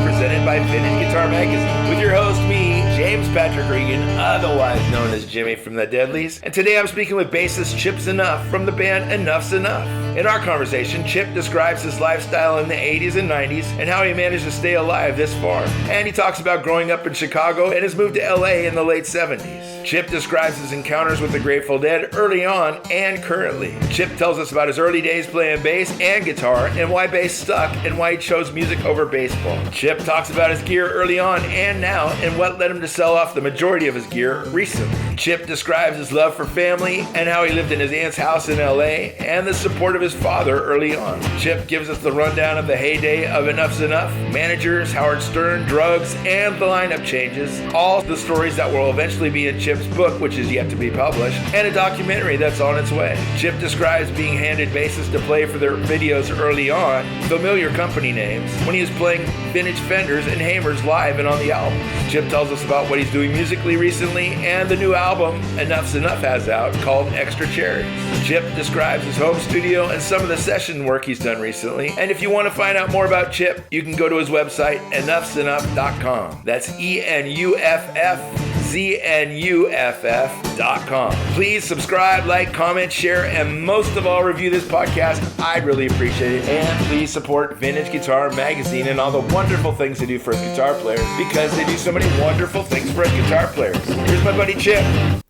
presented by Vintage Guitar Magazine, with your host, me, James Patrick Regan, otherwise known as Jimmy from the Deadlies. And today I'm speaking with bassist Chip Z'Nuff from the band Enuff Z'Nuff. In our conversation, Chip describes his lifestyle in the 80s and 90s and how he managed to stay alive this far. And he talks about growing up in Chicago and his move to LA in the late 70s. Chip describes his encounters with the Grateful Dead early on and currently. Chip tells us about his early days playing bass and guitar and why bass stuck and why he chose music over baseball. Chip talks about his gear early on and now and what led him to sell off the majority of his gear recently. Chip describes his love for family and how he lived in his aunt's house in LA and the support of his father early on. Chip gives us the rundown of the heyday of Enuff Z'Nuff, managers, Howard Stern, drugs, and the lineup changes, all the stories that will eventually be in Chip's book, which is yet to be published, and a documentary that's on its way. Chip describes being handed bassists to play for their videos early on, familiar company names, when he was playing vintage Fenders and Hamers live and on the album. Chip tells us about what he's doing musically recently and the new album Enuff Z'Nuff has out called Extra Cherries. Chip describes his home studio and some of the session work he's done recently. And if you want to find out more about Chip, you can go to his website, enuffznuff.com. That's ENUFFZNUFF.com. Please subscribe, like, comment, share, and most of all, review this podcast. I'd really appreciate it. And please support Vintage Guitar Magazine and all the wonderful things they do for us guitar players, because they do so many wonderful things for us guitar players. Here's my buddy Chip.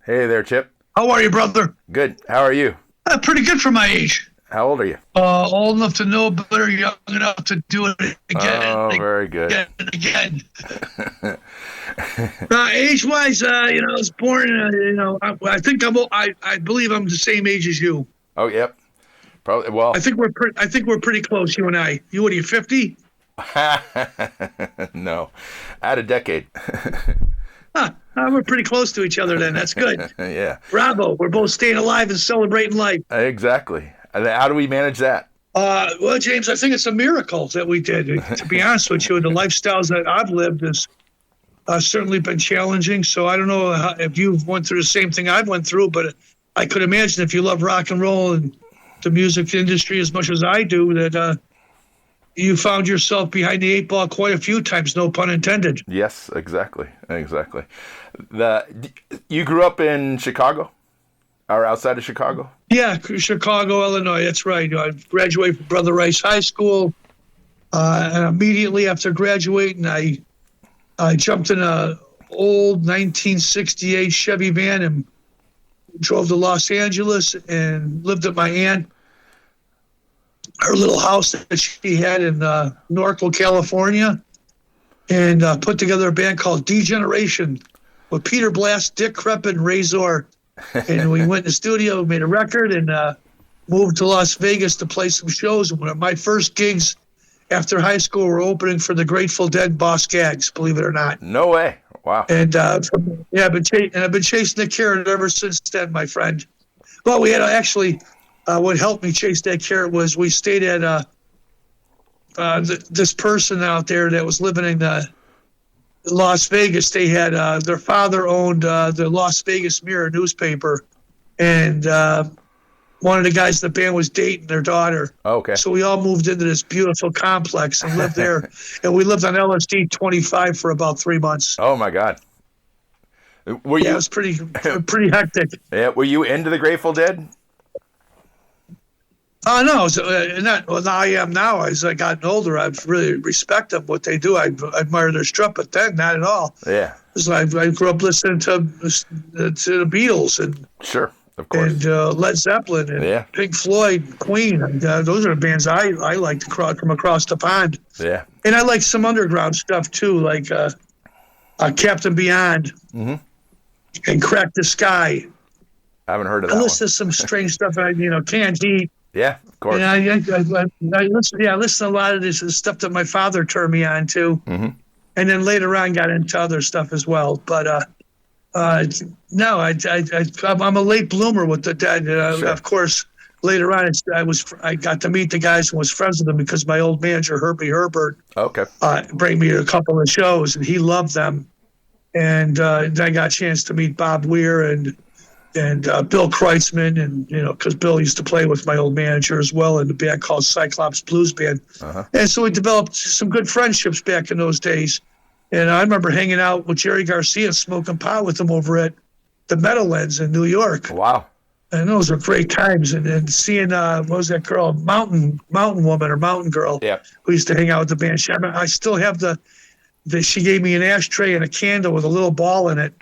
Hey there, Chip. How are you, brother? Good. How are you? Pretty good for my age. How old are you? Old enough to know better, young enough to do it again. Oh, very good. Again. Age-wise, I was born. I think I believe I'm the same age as you. Oh, yep. Probably. Well, I think we're pretty close. You and I. You, what are you, 50? No, I had a decade. We're pretty close to each other then. That's good. Yeah. Bravo. We're both staying alive and celebrating life. Exactly. How do we manage that? Well, James, I think it's a miracle that we did. To be honest with you, the lifestyles that I've lived has certainly been challenging. So I don't know if you've went through the same thing I've went through, but I could imagine if you love rock and roll and the music industry as much as I do, that you found yourself behind the eight ball quite a few times, no pun intended. Yes, exactly. You grew up in Chicago or outside of Chicago? Yeah, Chicago, Illinois. That's right. I graduated from Brother Rice High School. And immediately after graduating, I jumped in an old 1968 Chevy van and drove to Los Angeles and lived at my aunt, her little house that she had in Norco, California, and put together a band called D-Generation with Peter Blast, Dick Kreppen, and Ray Zor. And we went in the studio, made a record, and moved to Las Vegas to play some shows. And one of my first gigs after high school were opening for the Grateful Dead, Boss Gags, believe it or not. No way. Wow. And I've been chasing the carrot ever since then, my friend. Well, we had what helped me chase that carrot was we stayed at this person out there that was living in Las Vegas. They had their father owned the Las Vegas Mirror newspaper, and one of the guys in the band was dating their daughter. Okay. So we all moved into this beautiful complex and lived there, and we lived on LSD 25 for about 3 months. Oh my God. It was pretty hectic. Yeah. Were you into the Grateful Dead? Oh, no. I am now. As I gotten older, I really respect them, what they do. I admire their stuff, but then not at all. Yeah. I grew up listening to the Beatles and sure, of course, and Led Zeppelin and Pink Floyd, Queen. And, those are the bands I like to from across the pond. Yeah. And I like some underground stuff too, like Captain Beyond and Crack the Sky. I haven't heard of that. I listen to some strange stuff. Canned Heat. Yeah, of course. And I listen to a lot of this stuff that my father turned me on to. Mm-hmm. And then later on got into other stuff as well. But no, I'm a late bloomer with the Dead. Sure. Of course, later on I got to meet the guys and was friends with them because my old manager, Herbie Herbert, bring me to a couple of shows, and he loved them. And I got a chance to meet Bob Weir and and Bill Kreutzmann, and because Bill used to play with my old manager as well in the band called Cyclops Blues Band, and so we developed some good friendships back in those days. And I remember hanging out with Jerry Garcia, smoking pot with him over at the Meadowlands in New York. Wow. And those were great times. And seeing, what was that girl, Mountain Woman or Mountain Girl, who used to hang out with the band. I still have she gave me an ashtray and a candle with a little ball in it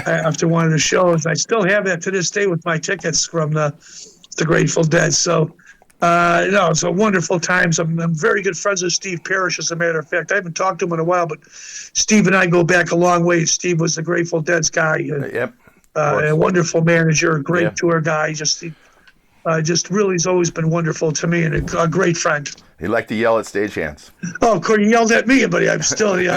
after one of the shows. I still have that to this day with my tickets from the Grateful Dead. So, it's a wonderful times. I'm very good friends with Steve Parrish, as a matter of fact. I haven't talked to him in a while, but Steve and I go back a long way. Steve was the Grateful Dead's guy. A wonderful manager, a great tour guy. Just really has always been wonderful to me, and a great friend. He liked to yell at stagehands. Oh, of course, he yelled at me, but I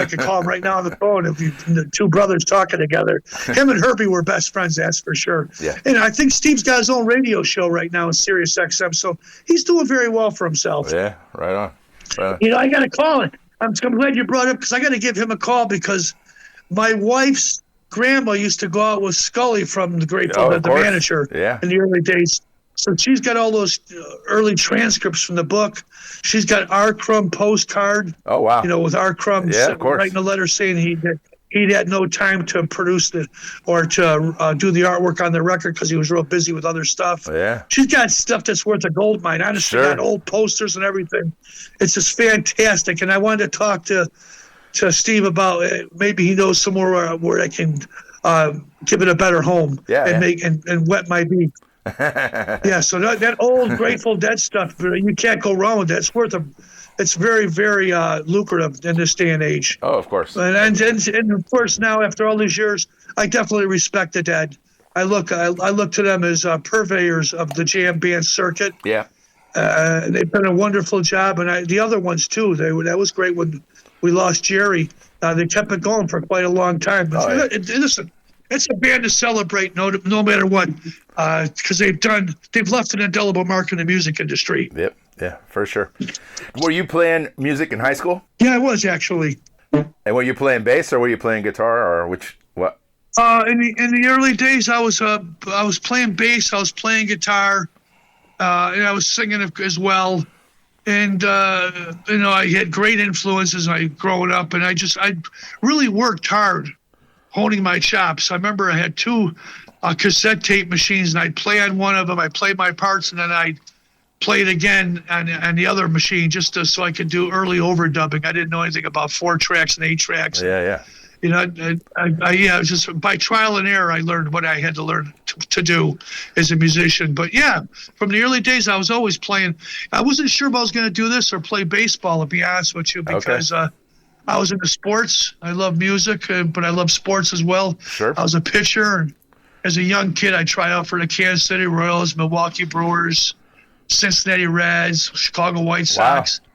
could call him right now on the phone if the two brothers talking together. Him and Herbie were best friends, that's for sure. Yeah. And I think Steve's got his own radio show right now in Sirius XM, so he's doing very well for himself. Yeah, right on. I got to call it. I'm glad you brought it up, because I got to give him a call, because my wife's grandma used to go out with Scully from the Grateful Dead, the manager, in the early days. So she's got all those early transcripts from the book. She's got R. Crumb postcard. Oh, wow. With R. Crumb writing a letter saying he had no time to produce it or to do the artwork on the record because he was real busy with other stuff. Yeah. She's got stuff that's worth a gold mine. Honestly, got old posters and everything. It's just fantastic. And I wanted to talk to Steve about maybe he knows somewhere where I can give it a better home and wet my beak. So that old Grateful Dead stuff, you can't go wrong with that. It's very, very lucrative in this day and age. Oh, of course. And of course now, after all these years, I definitely respect the Dead. I look to them as purveyors of the jam band circuit. Yeah. They've done a wonderful job, and the other ones too. That was great when we lost Jerry. They kept it going for quite a long time. Listen, it's a band to celebrate, no matter what, because they've left an indelible mark in the music industry. Yep, yeah, for sure. Were you playing music in high school? Yeah, I was actually. And were you playing bass or were you playing guitar or what? In the early days, I was playing bass, I was playing guitar, and I was singing as well. And I had great influences growing up, and I really worked hard honing my chops. I remember I had two cassette tape machines, and I'd play on one of them. I played my parts, and then I'd play it again on the other machine just so I could do early overdubbing. I didn't know anything about 4 tracks and 8 tracks. Yeah. It was just by trial and error I learned what I had to learn to do as a musician. But yeah, from the early days I was always playing. I wasn't sure if I was going to do this or play baseball, to be honest with you, because I was into sports. I love music, but I love sports as well. Sure. I was a pitcher, and as a young kid, I tried out for the Kansas City Royals, Milwaukee Brewers, Cincinnati Reds, Chicago White Sox. Wow.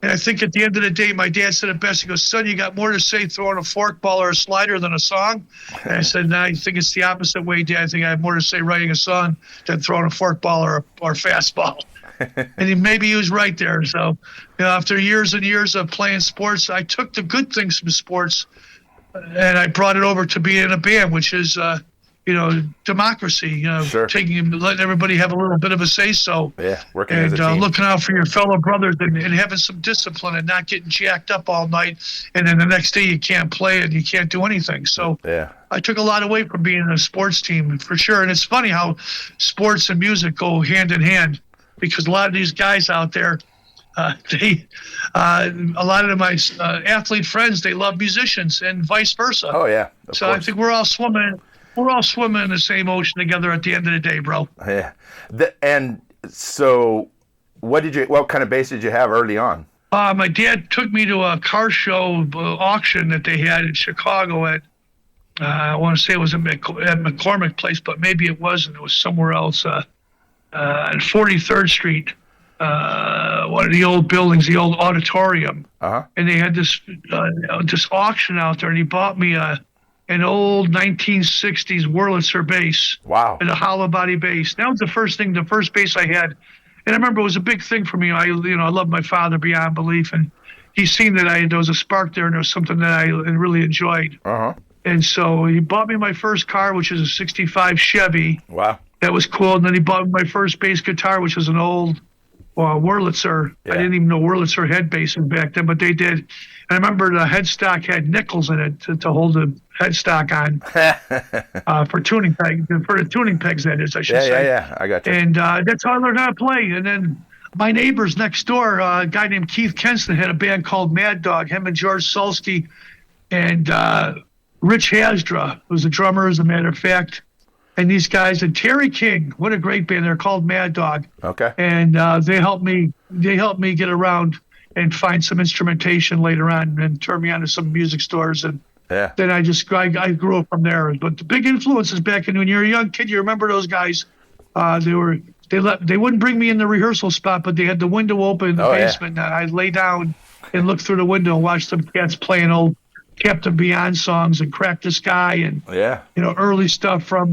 And I think at the end of the day, my dad said it best. He goes, "Son, you got more to say throwing a forkball or a slider than a song." And I said, "No, I think it's the opposite way, Dad. I think I have more to say writing a song than throwing a forkball or fastball." And maybe he was right there. So, after years and years of playing sports, I took the good things from sports and I brought it over to being in a band, which is, democracy. Letting everybody have a little bit of a say so. Yeah, working as a team. And looking out for your fellow brothers and having some discipline and not getting jacked up all night. And then the next day you can't play and you can't do anything. So I took a lot away from being in a sports team for sure. And it's funny how sports and music go hand in hand, because a lot of these guys out there, a lot of my athlete friends, they love musicians and vice versa. Oh yeah. So I think we're all swimming in the same ocean together at the end of the day, bro. Yeah. And so what kind of bass did you have early on? My dad took me to a car show auction that they had in Chicago at, I want to say it was at McCormick Place, but maybe it wasn't. It was somewhere else. At 43rd Street, one of the old buildings, the old auditorium. And they had this auction out there, and he bought me an old 1960s Wurlitzer bass. Wow. And a hollow body bass. That was the first bass I had. And I remember it was a big thing for me. I love my father beyond belief, and he seen that there was a spark there, and there was something that I really enjoyed. And so he bought me my first car, which is a 65 Chevy. Wow. That was cool. And then he bought me my first bass guitar, which was an old Wurlitzer. Yeah. I didn't even know Wurlitzer had basses back then, but they did. And I remember the headstock had nickels in it to hold the headstock on for tuning for the tuning pegs, that is, I should say. Yeah, I got you. And that's how I learned how to play. And then my neighbors next door, a guy named Keith Kenston, had a band called Mad Dog, him and George Sulsky and Rich Hasdra, who's a drummer, as a matter of fact. And these guys, and Terry King, what a great band. They're called Mad Dog. Okay. And they helped me get around and find some instrumentation later on and turn me on to some music stores. And then I grew up from there. But the big influences back when you're a young kid, you remember those guys. They wouldn't bring me in the rehearsal spot, but they had the window open in the basement. And I'd lay down and look through the window and watch some cats playing old Captain Beyond songs and Crack the Sky and early stuff from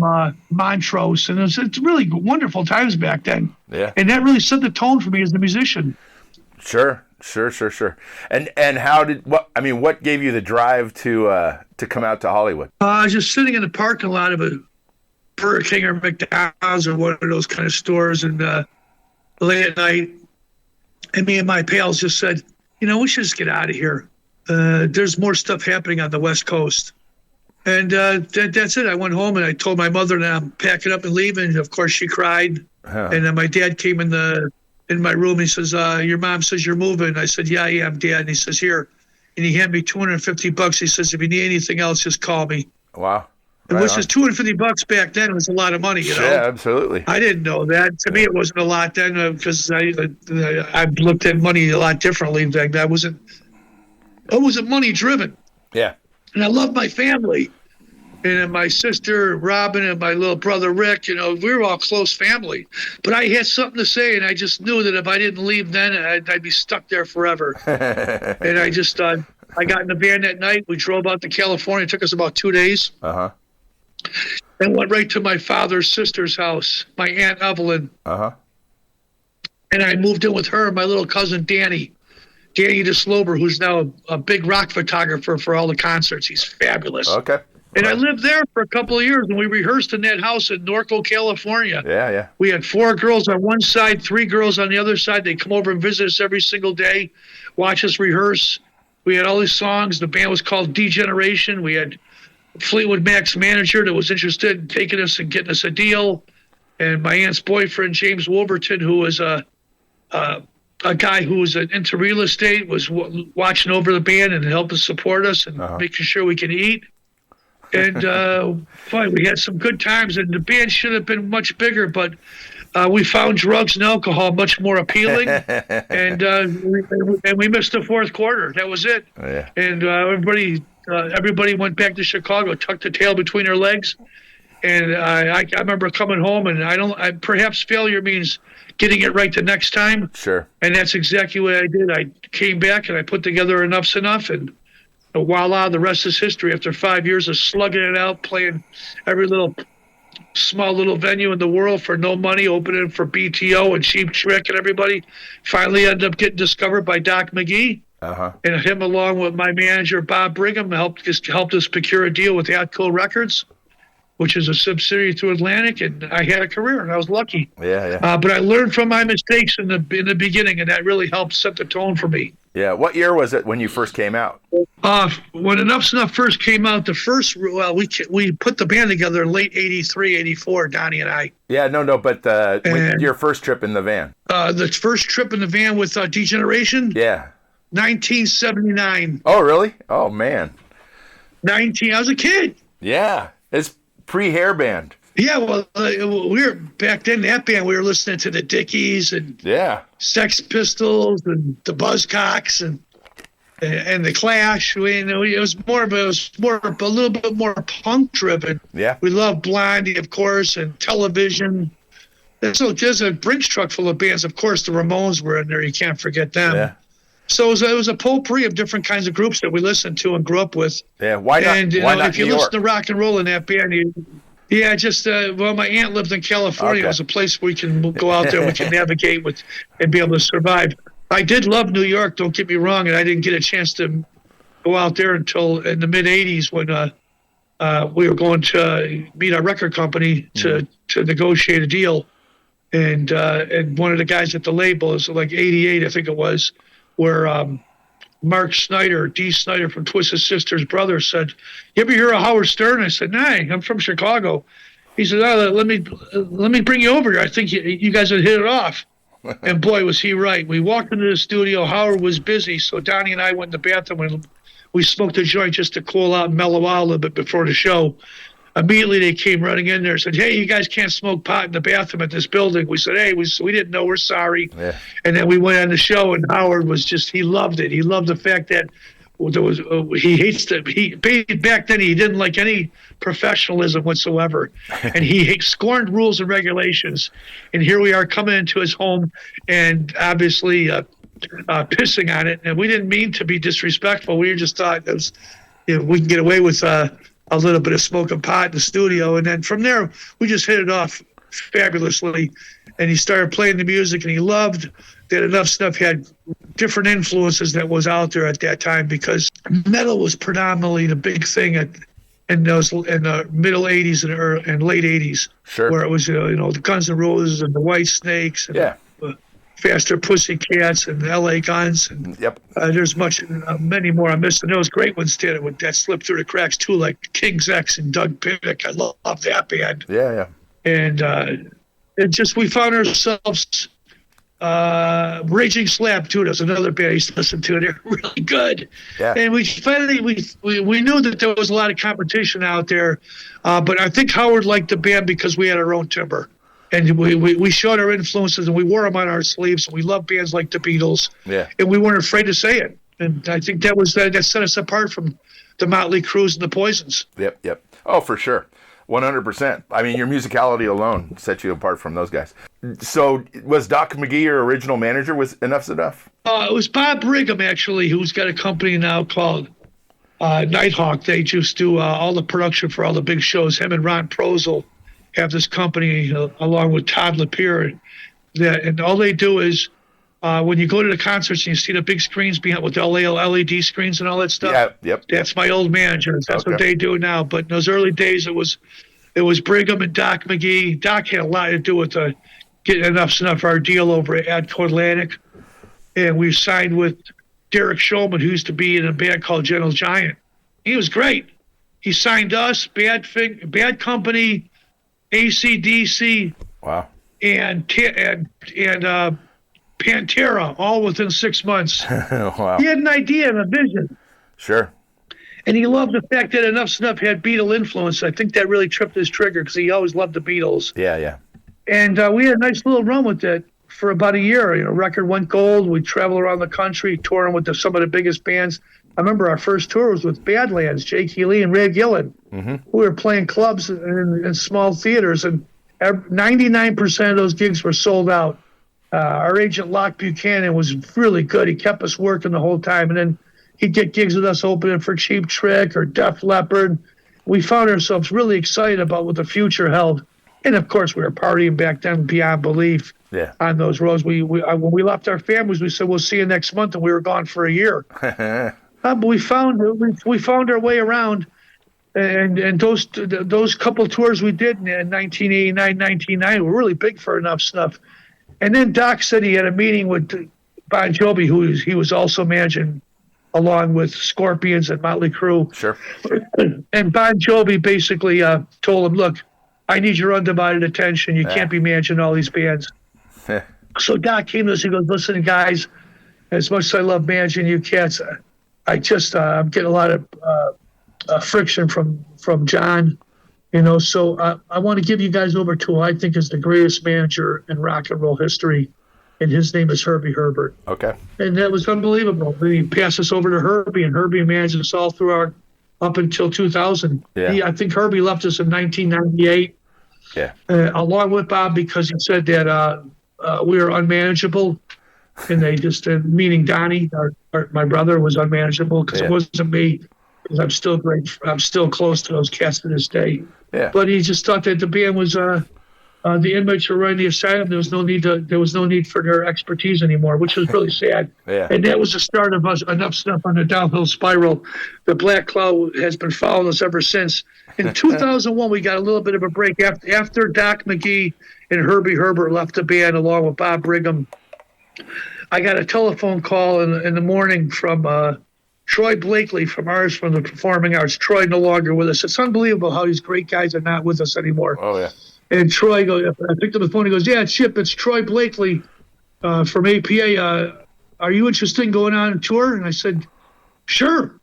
Montrose. And it's really wonderful times back then. Yeah. And that really set the tone for me as a musician. Sure. And what gave you the drive to come out to Hollywood? I was just sitting in the parking lot of a Burger King or McDonald's or one of those kind of stores, and late at night, and me and my pals just said, we should just get out of here. There's more stuff happening on the West Coast. And that's it. I went home and I told my mother that I'm packing up and leaving. And of course, she cried. And then my dad came in my room. He says, your mom says you're moving. And I said, yeah, I am, Dad. And he says, here. And he handed me $250. He says, if you need anything else, just call me. Wow. Which is $250 back then. It was a lot of money, Yeah, absolutely. I didn't know that. To me, it wasn't a lot then because I looked at money a lot differently. I wasn't money driven. Yeah. And I love my family. And my sister, Robin, and my little brother, Rick, we were all close family. But I had something to say, and I just knew that if I didn't leave then, I'd be stuck there forever. And I just, I got in the van that night. We drove out to California. It took us about 2 days. Uh-huh. And went right to my father's sister's house, my Aunt Evelyn. Uh-huh. And I moved in with her and my little cousin, Danny DeSlober, who's now a big rock photographer for all the concerts. He's fabulous. Okay. And I lived there for a couple of years, and we rehearsed in that house in Norco, California. Yeah. We had 4 girls on one side, 3 girls on the other side. They'd come over and visit us every single day, watch us rehearse. We had all these songs. The band was called Degeneration. We had Fleetwood Mac's manager that was interested in taking us and getting us a deal. And my aunt's boyfriend, James Wolverton, who was a guy who was into real estate, was watching over the band and helped us support us and making sure we can eat. And we had some good times. And the band should have been much bigger, but we found drugs and alcohol much more appealing. And we missed the fourth quarter. That was it. Oh, yeah. And everybody went back to Chicago, tucked the tail between their legs. And I remember coming home, and perhaps failure means getting it right the next time. Sure. And that's exactly what I did. I came back and I put together Enuff Z'Nuff, and voila, the rest is history. After 5 years of slugging it out, playing every small little venue in the world for no money, opening for BTO and Cheap Trick and everybody, finally ended up getting discovered by Doc McGee. Uh-huh. And him, along with my manager, Bob Brigham, helped us procure a deal with Atco Records, which is a subsidiary to Atlantic, and I had a career, and I was lucky. Yeah. But I learned from my mistakes in the beginning, and that really helped set the tone for me. Yeah. What year was it when you first came out? When Enuff Z'Nuff first came out, we put the band together in late 83, 84, Donnie and I. Yeah, no, but your first trip in the van. The first trip in the van with Degeneration? Yeah. 1979. Oh, really? Oh, man. I was a kid. Yeah. It's pre-hair band. Yeah, well, we were back then. That band, we were listening to the Dickies and Sex Pistols and the Buzzcocks and the Clash. It was a little bit more punk driven. Yeah, we loved Blondie, of course, and Television. And so there's a Brinks truck full of bands. Of course, the Ramones were in there. You can't forget them. Yeah. So it was a potpourri of different kinds of groups that we listened to and grew up with. Yeah, why not? And why not if you listen to rock and roll in that band, my aunt lived in California. Okay. It was a place where we can go out there, we can navigate with, and be able to survive. I did love New York, don't get me wrong, and I didn't get a chance to go out there until in the mid '80s when we were going to meet our record company to negotiate a deal. And one of the guys at the label is like 88, I think it was, where Mark Snyder, D. Snyder from Twisted Sister's brother, said, "You ever hear of Howard Stern?" I said, "Nah, I'm from Chicago." He said, "Oh, let me bring you over here. I think you guys would hit it off." And boy, was he right. We walked into the studio. Howard was busy, so Donnie and I went in the bathroom and we smoked a joint just to cool out and mellow out a little bit before the show. Immediately they came running in there and said, "Hey, you guys can't smoke pot in the bathroom at this building." We said, "Hey, we didn't know. We're sorry." Yeah. And then we went on the show, and Howard was he loved it. He loved the fact that there was back then he didn't like any professionalism whatsoever, and he scorned rules and regulations. And here we are coming into his home and obviously pissing on it. And we didn't mean to be disrespectful. We just thought that was, we can get away with a little bit of smoking pot in the studio. And then from there, we just hit it off fabulously. And he started playing the music, and he loved that Enuff Z'Nuff had different influences that was out there at that time, because metal was predominantly the big thing in the middle 80s and late 80s. Sure. Where it was, the Guns N' Roses and the White Snakes and Faster Pussycats and L.A. Guns. And, there's many more I'm missing. Those great ones did it that slipped through the cracks too, like King's X and Doug Pinnick. I love that band. Yeah. And we found ourselves Raging Slab too. There's another band I used to listen to. They're really good. Yeah. And we finally we knew that there was a lot of competition out there, but I think Howard liked the band because we had our own timbre. And we showed our influences, and we wore them on our sleeves. And we loved bands like the Beatles. Yeah. And we weren't afraid to say it. And I think that set us apart from the Motley Crues and the Poisons. Yep. Oh, for sure. 100%. I mean, your musicality alone set you apart from those guys. So was Doc McGee your original manager with Enuff Z'Nuff? It was Bob Brigham, actually, who's got a company now called Nighthawk. They just do all the production for all the big shows. Him and Ron Prozel have this company along with Todd Lapierre, and all they do is when you go to the concerts and you see the big screens behind with the LED screens and all that stuff. Yeah, yep. That's my old manager. That's what they do now. But in those early days, it was Brigham and Doc McGee. Doc had a lot to do with getting Enuff Z'Nuff our deal over at Adco Atlantic, and we signed with Derek Shulman, who used to be in a band called Gentle Giant. He was great. He signed us, Bad Company, AC/DC, wow, and Pantera, all within 6 months. Wow. He had an idea and a vision. Sure. And he loved the fact that Enuff Z'Nuff had Beatle influence. I think that really tripped his trigger because he always loved the Beatles. Yeah. And we had a nice little run with it for about a year. Record went gold. We traveled around the country touring with some of the biggest bands. I remember our first tour was with Badlands, Jake Healy and Ray Gillen. Mm-hmm. We were playing clubs in small theaters, and 99% of those gigs were sold out. Our agent, Locke Buchanan, was really good. He kept us working the whole time, and then he'd get gigs with us opening for Cheap Trick or Def Leppard. We found ourselves really excited about what the future held. And, of course, we were partying back then beyond belief on those roads. When we left our families, we said, "We'll see you next month," and we were gone for a year. But we found our way around, and those couple tours we did in 1989, 1990 were really big for Enuff Z'Nuff. And then Doc said he had a meeting with Bon Jovi, he was also managing along with Scorpions and Motley Crue. Sure. And Bon Jovi basically told him, "Look, I need your undivided attention. You can't be managing all these bands." So Doc came to us. He goes, "Listen, guys, as much as I love managing you cats, I'm getting a lot of friction from John, so I want to give you guys over to who I think is the greatest manager in rock and roll history, and his name is Herbie Herbert." Okay. And that was unbelievable. He passed us over to Herbie, and Herbie managed us all through up until 2000. Yeah. I think Herbie left us in 1998. Yeah. Along with Bob, because he said that we were unmanageable. And they just, meaning Donnie, my brother, was unmanageable because it wasn't me. Because I'm still great. I'm still close to those cats to this day. Yeah. But he just thought that the band was the inmates were running the asylum. There was no need for their expertise anymore, which was really sad. Yeah. And that was the start of us Enuff Z'Nuff on the downhill spiral. The black cloud has been following us ever since. In 2001, we got a little bit of a break after Doc McGee and Herbie Herbert left the band along with Bob Brigham. I got a telephone call in the morning from Troy Blakely from the Performing Arts. Troy no longer with us. It's unbelievable how these great guys are not with us anymore. Oh, yeah. And Troy goes, I picked up the phone. He goes, "Yeah, Chip, it's Troy Blakely from APA. Are you interested in going on a tour?" And I said, "Sure."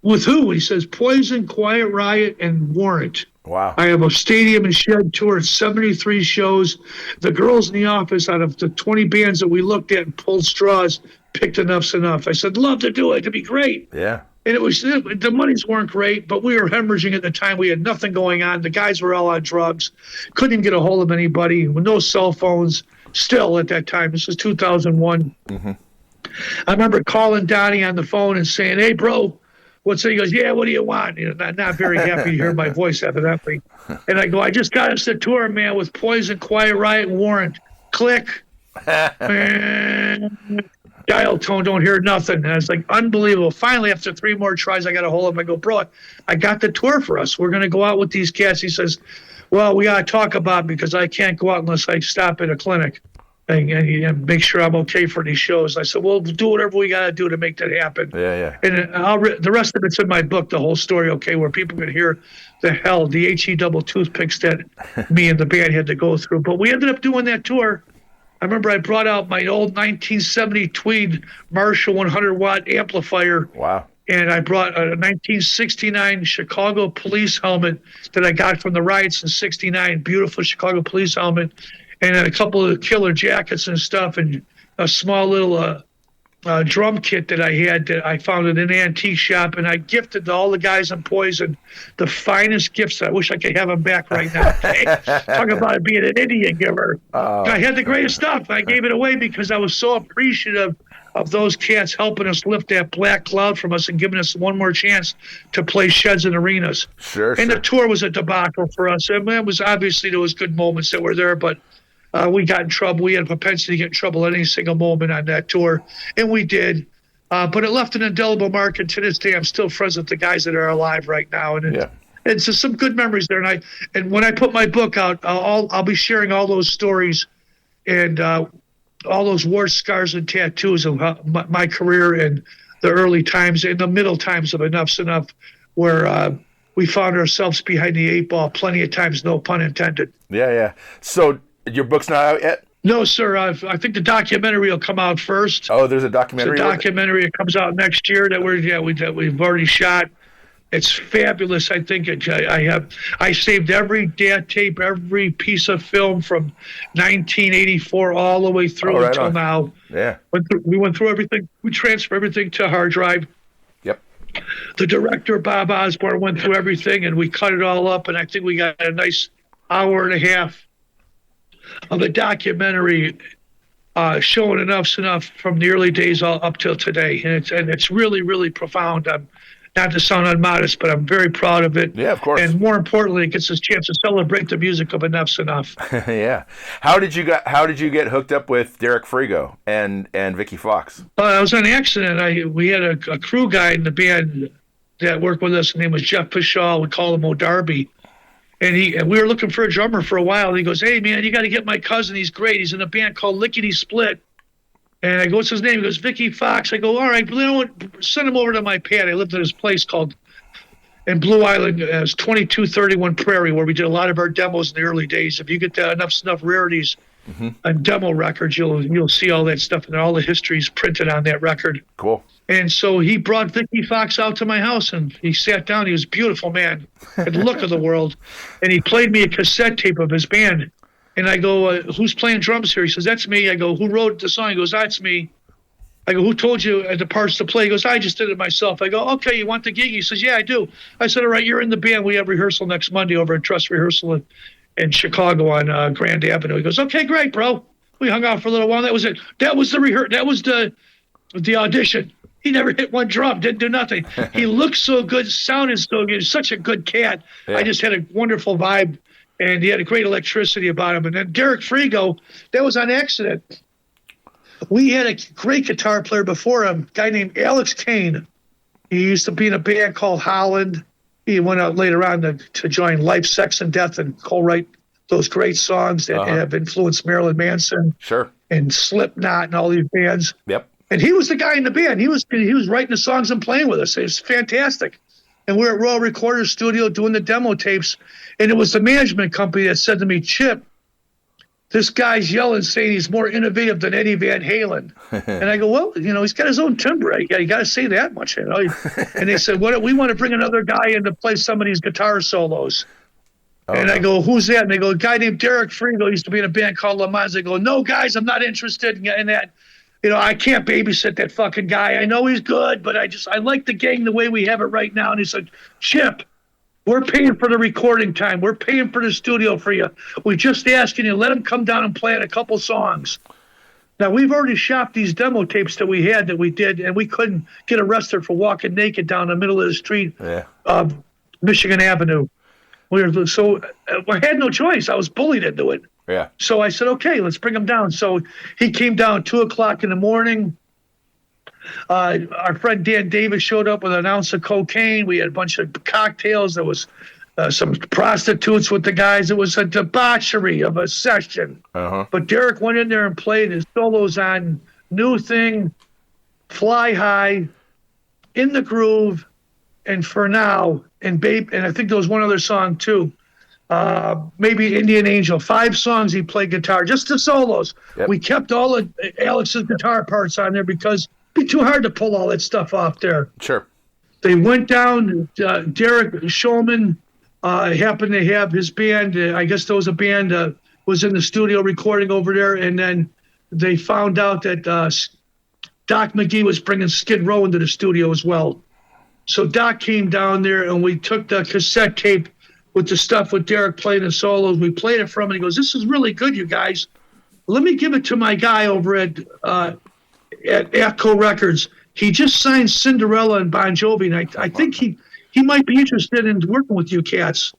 With who? He says, "Poison, Quiet Riot, and Warrant." Wow. I have a stadium and shed tour, 73 shows. The girls in the office, out of the 20 bands that we looked at and pulled straws, picked Enuff Z'Nuff. I said, "Love to do it. It'd be great." Yeah. And the monies weren't great, but we were hemorrhaging at the time. We had nothing going on. The guys were all on drugs. Couldn't even get a hold of anybody. With no cell phones still at that time. This was 2001. Mm-hmm. I remember calling Donnie on the phone and saying, "Hey, bro, what's it?" He goes, "Yeah, what do you want?" Not very happy to hear my voice, evidently. And I go, "I just got us a tour, man, with Poison, Quiet Riot, and Warrant." Click. Dial tone, don't hear nothing. And I was like, unbelievable. Finally, after 3 more tries, I got a hold of him. I go, "Bro, I got the tour for us. We're going to go out with these cats." He says, "Well, we got to talk about it because I can't go out unless I stop at a clinic and make sure I'm okay for these shows." I said, "We'll do whatever we got to do to make that happen." Yeah. And the rest of it's in my book, the whole story, okay, where people can hear the HE double toothpicks that me and the band had to go through. But we ended up doing that tour. I remember I brought out my old 1970 Tweed Marshall 100-watt amplifier. Wow. And I brought a 1969 Chicago police helmet that I got from the riots in '69. Beautiful Chicago police helmet. And a couple of killer jackets and stuff. And a small little drum kit that I had that I found at an antique shop. And I gifted to all the guys in Poison the finest gifts. I wish I could have them back right now. Talk about being an Indian giver. I had the greatest stuff. I gave it away because I was so appreciative of those cats helping us lift that black cloud from us and giving us one more chance to play sheds and arenas. Sure. And the tour was a debacle for us. And it was obviously there was good moments that were there, but we got in trouble. We had a propensity to get in trouble at any single moment on that tour, and we did. But it left an indelible mark, and to this day, I'm still friends with the guys that are alive right now. And it's just some good memories there. And when I put my book out, I'll be sharing all those stories and all those war scars and tattoos of my career and the early times and the middle times of Enuff Z'Nuff, where we found ourselves behind the 8 ball plenty of times, no pun intended. Yeah. So your book's not out yet? No, sir. I think the documentary will come out first. Oh, there's a documentary. It's a documentary. It comes out next year that we've already shot. It's fabulous. I think I saved every DAT tape, every piece of film from 1984 all the way through until now. Yeah. We went through everything. We transferred everything to a hard drive. Yep. The director, Bob Osborne, went through everything, and we cut it all up, and I think we got a nice hour and a half of a documentary showing Enuff Z'Nuff from the early days all up till today, and it's really, really profound. I'm not to sound unmodest, but I'm very proud of it. Yeah, of course. And more importantly, it gets us a chance to celebrate the music of Enuff Z'Nuff. Yeah. How did you get hooked up with Derek Frigo and Vicky Fox? I was on an accident. We had a crew guy in the band that worked with us. His name was Jeff Pishaw. We called him O'Darby. And we were looking for a drummer for a while. And he goes, "Hey, man, you got to get my cousin. He's great. He's in a band called Lickety Split." And I go, "What's his name?" He goes, "Vicky Fox." I go, "All right, you know what? Send him over to my pad." I lived at his place called in Blue Island, it's 2231 Prairie, where we did a lot of our demos in the early days. If you get the Enuff Z'Nuff rarities on demo records, you'll see all that stuff, and all the history's printed on that record. Cool. And so he brought Vicky Fox out to my house, and he sat down. He was a beautiful man, had the look of the world. And he played me a cassette tape of his band. And I go, "Who's playing drums here?" He says, "That's me." I go, "Who wrote the song?" He goes, "That's me." I go, "Who told you the parts to play?" He goes, "I just did it myself." I go, "Okay, you want the gig?" He says, "Yeah, I do." I said, "All right, you're in the band. We have rehearsal next Monday over at Trust Rehearsal in Chicago on Grand Avenue." He goes, "Okay, great, bro." We hung out for a little while. That was it. That was the audition. He never hit one drum, didn't do nothing. He looked so good, sounded so good. Such a good cat. Yeah. I just had a wonderful vibe and he had a great electricity about him. And then Derek Frigo, that was on accident. We had a great guitar player before him, a guy named Alex Kane. He used to be in a band called Holland. He went out later on to join Life, Sex, and Death and co-write those great songs that have influenced Marilyn Manson, and Slipknot, and all these bands. Yep. And he was the guy in the band. He was writing the songs and playing with us. It was fantastic. And we were at Royal Recorder Studio doing the demo tapes, and it was the management company that said to me, Chip, this guy's yelling, saying he's more innovative than Eddie Van Halen. And I go, well, he's got his own timbre. You got to say that much. And they said, we want to bring another guy in to play some of these guitar solos. And I go, who's that? And they go, a guy named Derek Frigo used to be in a band called Le Mans. They go, no, guys, I'm not interested in that. I can't babysit that fucking guy. I know he's good, but I like the gang the way we have it right now. And he said, Chip, we're paying for the recording time. We're paying for the studio for you. We just asking you, let him come down and play a couple songs. Now, we've already shopped these demo tapes that we did, and we couldn't get arrested for walking naked down the middle of the street, Michigan Avenue. So I had no choice. I was bullied into it. Yeah. So I said, okay, let's bring him down. So he came down 2:00 in the morning. Our friend Dan Davis showed up with an ounce of cocaine. We had a bunch of cocktails. There was some prostitutes with the guys. It was a debauchery of a session. But Derek went in there and played his solos on New Thing, Fly High, In the Groove, and For Now, and Babe, and I think there was one other song too. Maybe Indian Angel. 5 songs he played guitar, just the solos. Yep. We kept all of Alex's guitar parts on there because it'd be too hard to pull all that stuff off there. Sure. They went down. Derek Shulman happened to have his band. I guess there was a band was in the studio recording over there, and then they found out that Doc McGee was bringing Skid Row into the studio as well. So Doc came down there, and we took the cassette tape with the stuff with Derek playing the solos. We played it from him, and he goes, this is really good, you guys. Let me give it to my guy over at Atco Records. He just signed Cinderella and Bon Jovi, and I think he might be interested in working with you cats.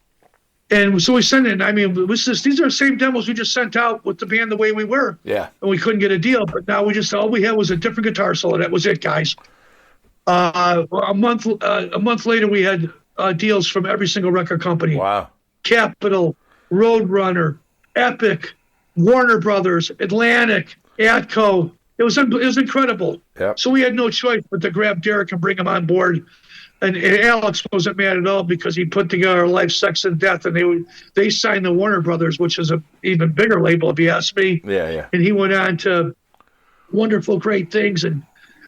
And so we sent it. I mean, these are the same demos we just sent out with the band the way we were. Yeah. And we couldn't get a deal, but now all we had was a different guitar solo. That was it, guys. A month later, we had deals from every single record company. Wow. Capitol, Roadrunner, Epic, Warner Brothers, Atlantic, Atco. It was incredible. Yep. So we had no choice but to grab Derek and bring him on board. And Alex wasn't mad at all because he put together Life, Sex, and Death, and they signed the Warner Brothers, which is an even bigger label, if you ask me. Yeah, yeah. And he went on to wonderful, great things, and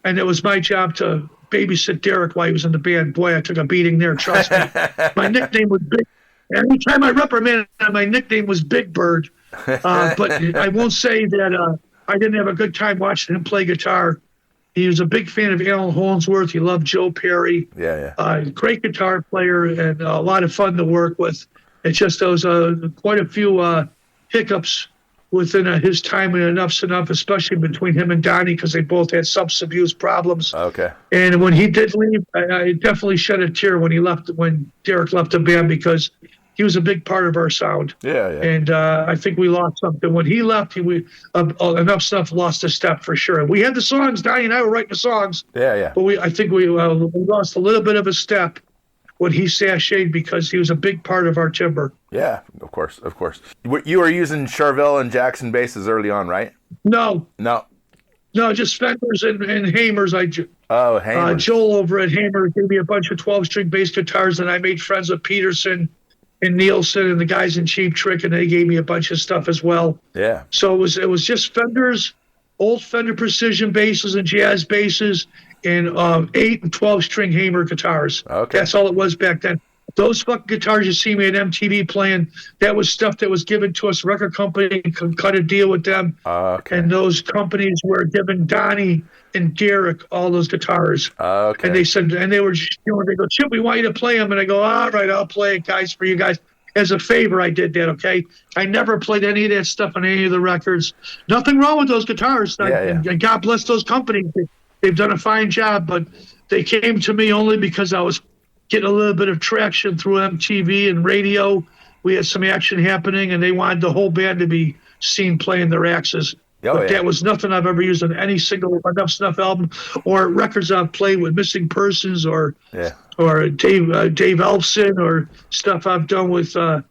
it was my job to babysit Derek while he was in the band. Boy, I took a beating there, trust me. My nickname was Big. Every time I reprimanded him, my nickname was Big Bird. But I won't say that I didn't have a good time watching him play guitar. He was a big fan of Alan Holdsworth. He loved Joe Perry. Yeah, yeah. Great guitar player and a lot of fun to work with. It's just there was quite a few hiccups within his time in Enuff Z'Nuff, especially between him and Donnie, because they both had substance abuse problems. Okay. And when he did leave, I definitely shed a tear when Derek left the band, because he was a big part of our sound. Yeah, yeah. And I think we lost something. When he left, Enuff Z'Nuff lost a step for sure. We had the songs. Donnie and I were writing the songs. Yeah, yeah. But I think we lost a little bit of a step when he sashayed, because he was a big part of our timbre. Yeah, of course, of course. You were using Charvel and Jackson basses early on, right? No, just Fenders and Hamers. Hamers. Joel over at Hammer gave me a bunch of 12-string bass guitars, and I made friends with Peterson and Nielsen and the guys in Cheap Trick, and they gave me a bunch of stuff as well. Yeah. So it was just Fenders, old Fender Precision basses and jazz basses, and 8 and 12-string Hamer guitars. Okay. That's all it was back then. Those fucking guitars you see me at MTV playing, that was stuff that was given to us. Record company could cut a deal with them. Okay. And those companies were giving Donnie and Derek all those guitars. Okay. And they said, and they were just, they go, Chip, we want you to play them. And I go, all right, I'll play it, guys, for you guys. As a favor, I did that, okay? I never played any of that stuff on any of the records. Nothing wrong with those guitars. And God bless those companies. They've done a fine job, but they came to me only because I was getting a little bit of traction through MTV and radio we had some action happening, and they wanted the whole band to be seen playing their axes. But that was nothing I've ever used on any single Enuff Z'Nuff album or records I've played with Missing Persons or Dave Elfson or stuff I've done with the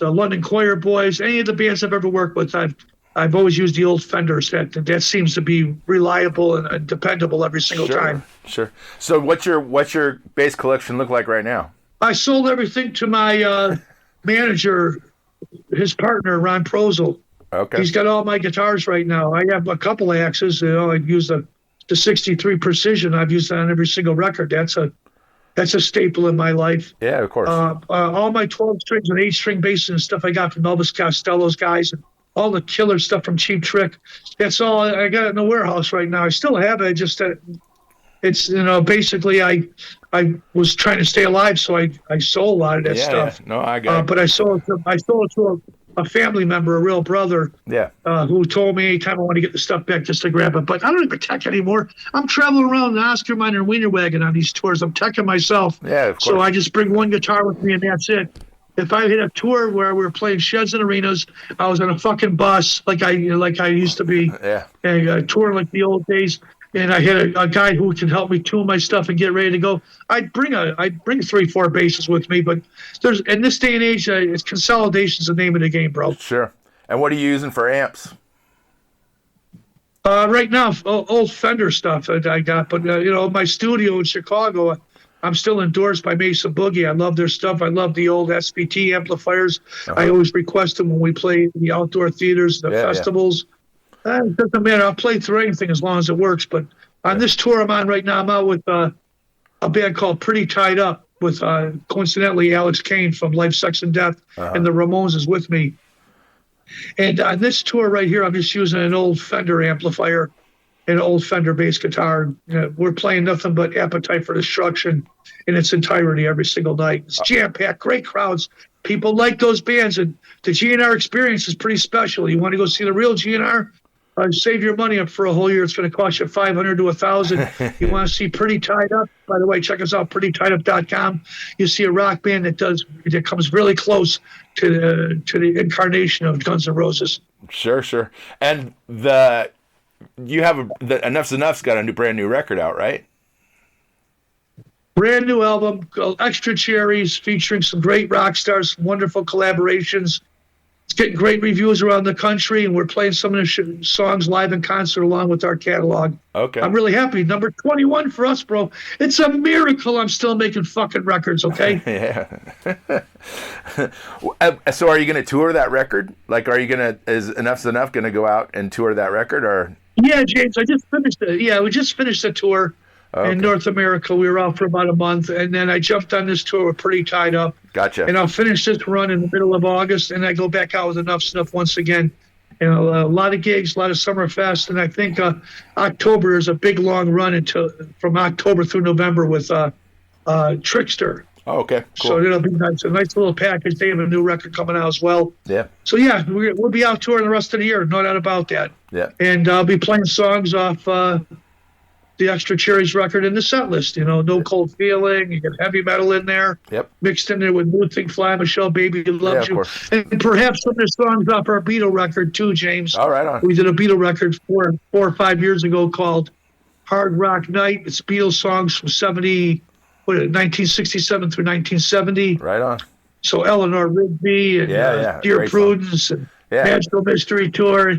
London Choir Boys. Any of the bands I've ever worked with, I've always used the old Fenders. That seems to be reliable and dependable every single time. Sure. So what's your bass collection look like right now? I sold everything to my manager, his partner, Ron Prozel. Okay. He's got all my guitars right now. I have a couple of axes. I use the 63 Precision. I've used that on every single record. That's a staple in my life. Yeah, of course. All my 12 strings and 8-string basses and stuff I got from Elvis Costello's guys, and all the killer stuff from Cheap Trick. That's all I got in the warehouse right now. I still have it. Just it's basically I was trying to stay alive, so I sold a lot of that stuff. Yeah. No, I got it. But I sold it to a family member, a real brother. Yeah. Who told me anytime I want to get the stuff back just to grab it. But I don't even tech anymore. I'm traveling around the Oscar Minor and Wiener Wagon on these tours. I'm teching myself. Yeah, of course. So I just bring one guitar with me and that's it. If I hit a tour where we were playing sheds and arenas, I was on a fucking bus like I used to be. Yeah. And touring like the old days. And I had a guy who can help me tune my stuff and get ready to go. I'd bring 3-4 basses with me, but there's in this day and age, it's consolidation's the name of the game, bro. Sure. And what are you using for amps? Right now, old Fender stuff that I got, but my studio in Chicago, I'm still endorsed by Mesa Boogie. I love their stuff. I love the old SVT amplifiers. I always request them when we play the outdoor theaters, the festivals. It doesn't matter. I'll play through anything as long as it works. But on this tour I'm on right now, I'm out with a band called Pretty Tied Up with, coincidentally, Alex Kane from Life, Sex, and Death, and the Ramones is with me. And on this tour right here, I'm just using an old Fender amplifier and an old Fender bass guitar. We're playing nothing but Appetite for Destruction in its entirety every single night. It's jam-packed, great crowds. People like those bands, and the GNR experience is pretty special. You want to go see the real GNR? Save your money up for a whole year. It's going to cost you $500 to $1,000. You want to see Pretty Tied Up? By the way, check us out, prettytiedup.com. You see a rock band that comes really close to the incarnation of Guns N' Roses. Sure. And the Enuff Z'Nuff's got a brand new record out, right? Brand new album called Extra Cherries, featuring some great rock stars, some wonderful collaborations. It's getting great reviews around the country, and we're playing some of the songs live in concert along with our catalog. Okay. I'm really happy. Number 21 for us, bro. It's a miracle I'm still making fucking records, okay? Yeah. So are you going to tour that record? Like, is Enuff Z'Nuff going to go out and tour that record, or? Yeah, James, I just finished it. Yeah, we just finished the tour. In North America. We were out for about a month, and then I jumped on this tour. We're Pretty Tied Up. Gotcha. And I'll finish this run in the middle of August, and I go back out with Enuff Z'Nuff once again. And a lot of gigs, a lot of summer fest, and I think October is a big long run from October through November with Trickster. Oh, okay, cool. So it'll be nice. A nice little package. They have a new record coming out as well. Yeah. So yeah, we'll be out touring the rest of the year. No doubt about that. Yeah. And I'll be playing songs off the Extra Cherries record in the set list. No Cold Feeling. You get heavy metal in there. Yep. Mixed in there with Mood Thing Fly, Michelle Baby Loves You. And perhaps some of the songs off our Beatle record too, James. All right on. We did a Beatle record 4 or 5 years ago called Hard Rock Night. It's Beatles songs from 1967 through 1970. Right on. So Eleanor Rigby and Dear Great Prudence and Magical Mystery Tour.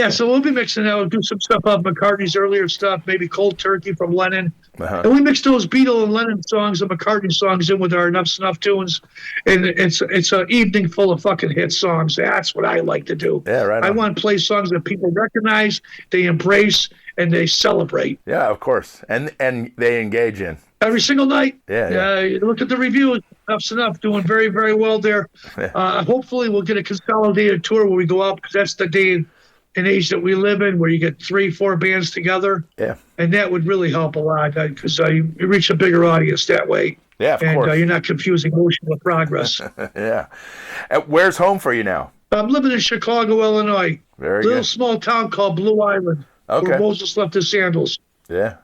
So we'll be mixing that. We'll do some stuff off McCartney's earlier stuff, maybe Cold Turkey from Lennon. And we mix those Beatle and Lennon songs and McCartney songs in with our Enuff Z'Nuff tunes. And it's an evening full of fucking hit songs. That's what I like to do. Yeah, right on. I want to play songs that people recognize, they embrace, and they celebrate. Yeah, of course. And they engage in. Every single night. Yeah. Look at the reviews. Enuff Z'Nuff doing very, very well there. Hopefully we'll get a consolidated tour where we go out, because that's the day and age that we live in, where you get 3-4 bands together. Yeah. And that would really help a lot, because you reach a bigger audience that way. Yeah, of course. And you're not confusing motion with progress. Yeah. Where's home for you now? I'm living in Chicago, Illinois. Very Little good. small town called Blue Island. Okay. Where Moses left his sandals. Yeah.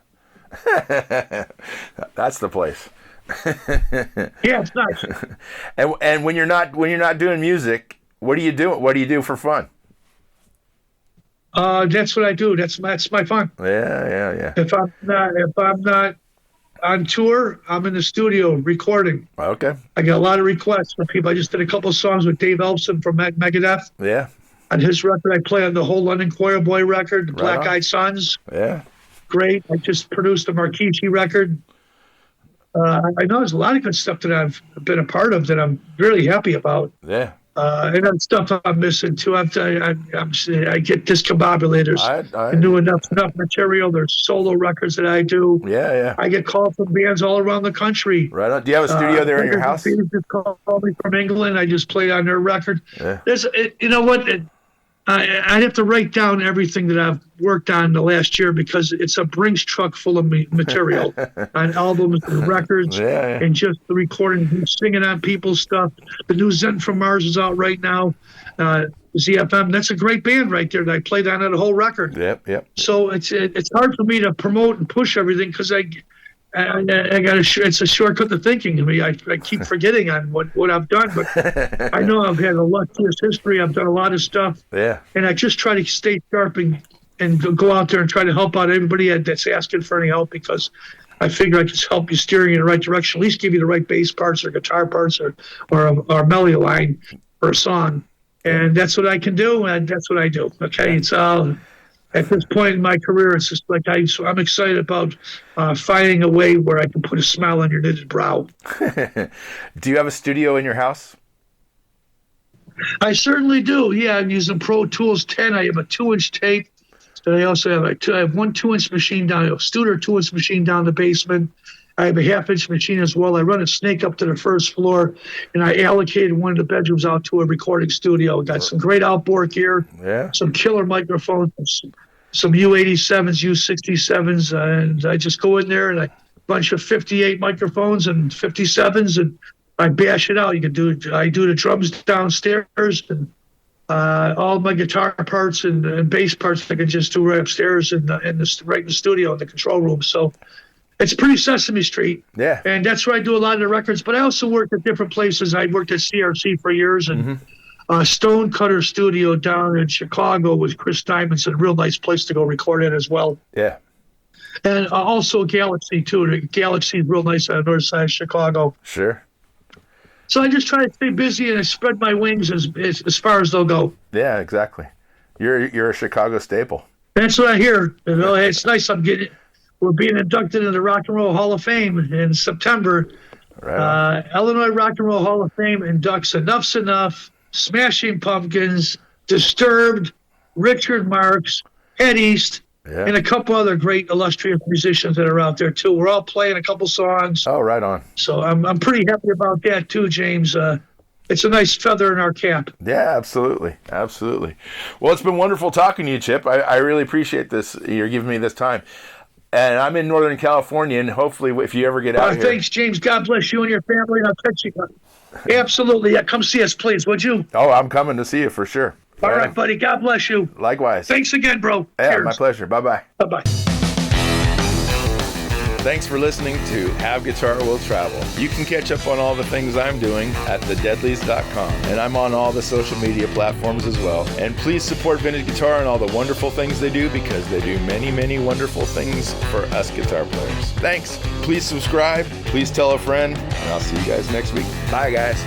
That's the place. Yeah, it's nice. And when you're not doing music, what do you do? What do you do for fun? That's what I do. That's my fun. Yeah. If I'm not on tour, I'm in the studio recording. Okay. I get a lot of requests from people. I just did a couple of songs with Dave Ellefson from Megadeth. Yeah. On his record, I play on the whole London Choir Boy record, the Right Black on. Eyed Sons. Yeah. Great. I just produced a Markichi record. I know there's a lot of good stuff that I've been a part of that I'm really happy about. Yeah. And that's stuff I'm missing too. I get discombobulated. There's new enough material. There's solo records that I do. Yeah. I get called from bands all around the country. Right on. Do you have a studio there in your house? Bands just call me from England. I just played on their record. Yeah. You know what? I'd have to write down everything that I've worked on the last year because it's a Brinks truck full of material on albums and records and just the recording, singing on people's stuff. The new Zen from Mars is out right now. ZFM, that's a great band right there that I played on the whole record. Yep. So it's hard for me to promote and push everything because I got it's a shortcut to thinking to me. I keep forgetting on what I've done, but I know I've had a luckier history. I've done a lot of stuff. Yeah. And I just try to stay sharp and go out there and try to help out everybody that's asking for any help because I figure I can help you steer you in the right direction, at least give you the right bass parts or guitar parts or a melody line for a song. And that's what I can do, and that's what I do. Okay, it's at this point in my career, it's just like I'm excited about finding a way where I can put a smile on your knitted brow. Do you have a studio in your house? I certainly do. Yeah, I'm using Pro Tools 10. I have a 2-inch tape. And I also have I have one 2-inch machine down, a Studer 2-inch machine down the basement. I have a 1/2-inch machine as well. I run a snake up to the first floor, and I allocated one of the bedrooms out to a recording studio. Got some great outboard gear, some killer microphones, some U87s, U67s, and I just go in there and a bunch of 58 microphones and 57s, and I bash it out. I do the drums downstairs, and all my guitar parts and bass parts I can just do right upstairs right in the studio in the control room. So it's pretty Sesame Street. Yeah. And that's where I do a lot of the records. But I also worked at different places. I worked at CRC for years and Stonecutter Studio down in Chicago with Chris Diamond's a real nice place to go record in as well. Yeah. And also Galaxy, too. The Galaxy is real nice on the north side of Chicago. Sure. So I just try to stay busy and I spread my wings as far as they'll go. Yeah, exactly. You're a Chicago staple. That's what I hear. You know, it's nice. We're being inducted into the Rock and Roll Hall of Fame in September. Right. Illinois Rock and Roll Hall of Fame inducts Enuff Z'Nuff, Smashing Pumpkins, Disturbed, Richard Marx, Ed East, and a couple other great illustrious musicians that are out there too. We're all playing a couple songs. Oh, right on. So I'm pretty happy about that too, James. It's a nice feather in our cap. Yeah, absolutely. Well, it's been wonderful talking to you, Chip. I really appreciate this. You're giving me this time. And I'm in Northern California, and hopefully if you ever get out here. Thanks, James. God bless you and your family, and I'll catch you. Absolutely. Yeah, come see us, please, would you? Oh, I'm coming to see you for sure. All right, buddy. God bless you. Likewise. Thanks again, bro. Yeah, Cheers. my pleasure. Bye-bye. Bye-bye. Thanks for listening to Have Guitar Will Travel. You can catch up on all the things I'm doing at thedeadlies.com. And I'm on all the social media platforms as well. And please support Vintage Guitar and all the wonderful things they do because they do many, many wonderful things for us guitar players. Thanks. Please subscribe. Please tell a friend. And I'll see you guys next week. Bye, guys.